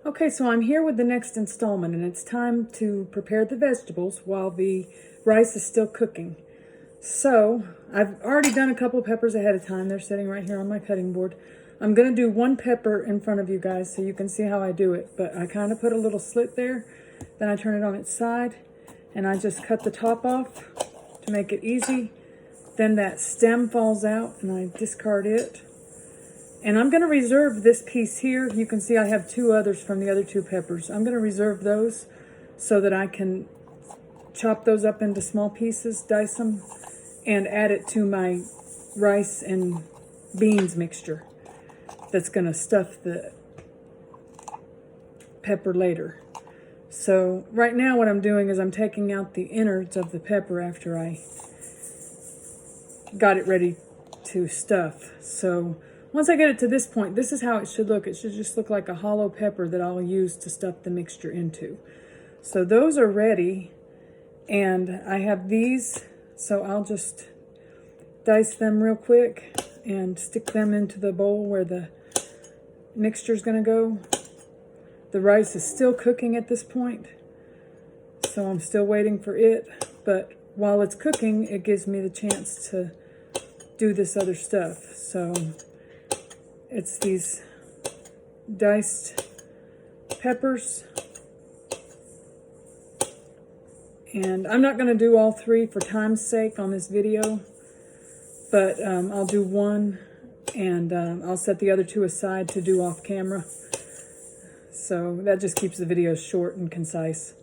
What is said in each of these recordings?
Okay, so I'm here with the next installment, and it's time to prepare the vegetables while the rice is still cooking. So, I've already done a couple of peppers ahead of time. They're sitting right here on my cutting board. I'm going to do one pepper in front of you guys so you can see how I do it. But I kind of put a little slit there, then I turn it on its side, and I just cut the top off to make it easy. Then that stem falls out, and I discard it. And I'm going to reserve this piece here. You can see I have two others from the other two peppers. I'm going to reserve those so that I can chop those up into small pieces, dice them, and add it to my rice and beans mixture that's going to stuff the pepper later. So right now what I'm doing is I'm taking out the innards of the pepper after I got it ready to stuff. So once I get it to this point, this is how it should look. It should just look like a hollow pepper that I'll use to stuff the mixture into. So those are ready, and I have these, so I'll just dice them real quick and stick them into the bowl where the mixture is going to go. The rice is still cooking at this point, so I'm still waiting for it, but while it's cooking, it gives me the chance to do this other stuff. So it's these diced peppers. And I'm not going to do all three for time's sake on this video, but I'll do one, and I'll set the other two aside to do off camera. So that just keeps the video short and concise.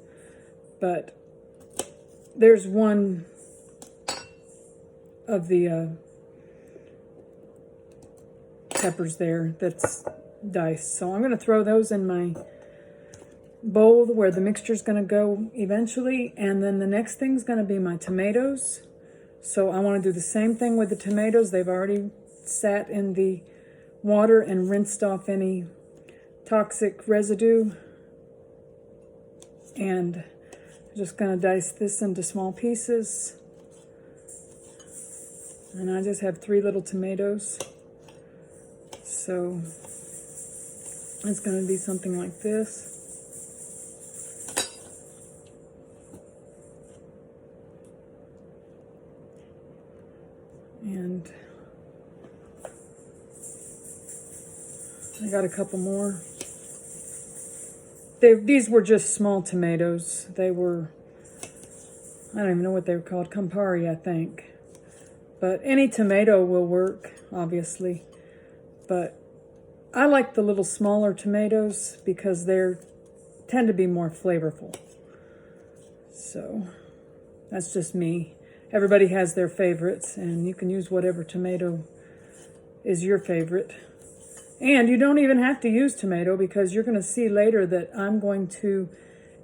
But there's one of the peppers there that's diced. So I'm going to throw those in my bowl where the mixture is going to go eventually. And then the next thing is going to be my tomatoes. So I want to do the same thing with the tomatoes. They've already sat in the water and rinsed off any toxic residue. And I'm just going to dice this into small pieces. And I just have 3 little tomatoes. So it's going to be something like this. And I got a couple more. These were just small tomatoes. They were, I don't even know what they were called, Campari, I think. But any tomato will work, obviously. But I like the little smaller tomatoes because they tend to be more flavorful. So that's just me. Everybody has their favorites, and you can use whatever tomato is your favorite. And you don't even have to use tomato, because you're going to see later that I'm going to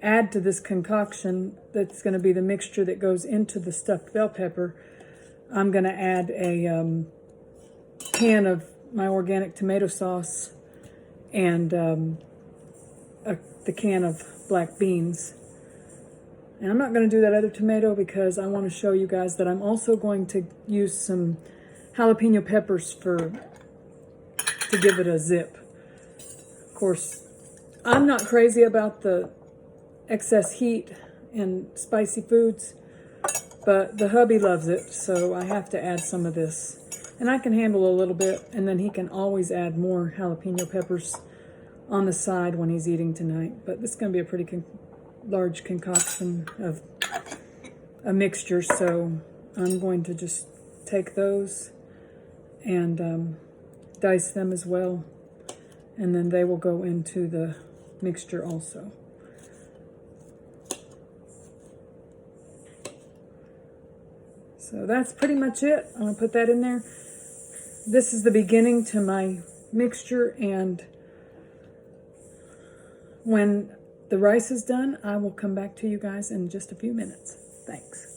add to this concoction that's going to be the mixture that goes into the stuffed bell pepper. I'm going to add a can of my organic tomato sauce and the can of black beans. And I'm not going to do that other tomato because I want to show you guys that I'm also going to use some jalapeno peppers to give it a zip. Of course, I'm not crazy about the excess heat in spicy foods, but the hubby loves it, so I have to add some of this. And I can handle a little bit, and then he can always add more jalapeno peppers on the side when he's eating tonight. But this is going to be a pretty large concoction of a mixture, so I'm going to just take those and dice them as well, and then they will go into the mixture also. So that's pretty much it. I'm going to put that in there. This is the beginning to my mixture, and when the rice is done, I will come back to you guys in just a few minutes. Thanks.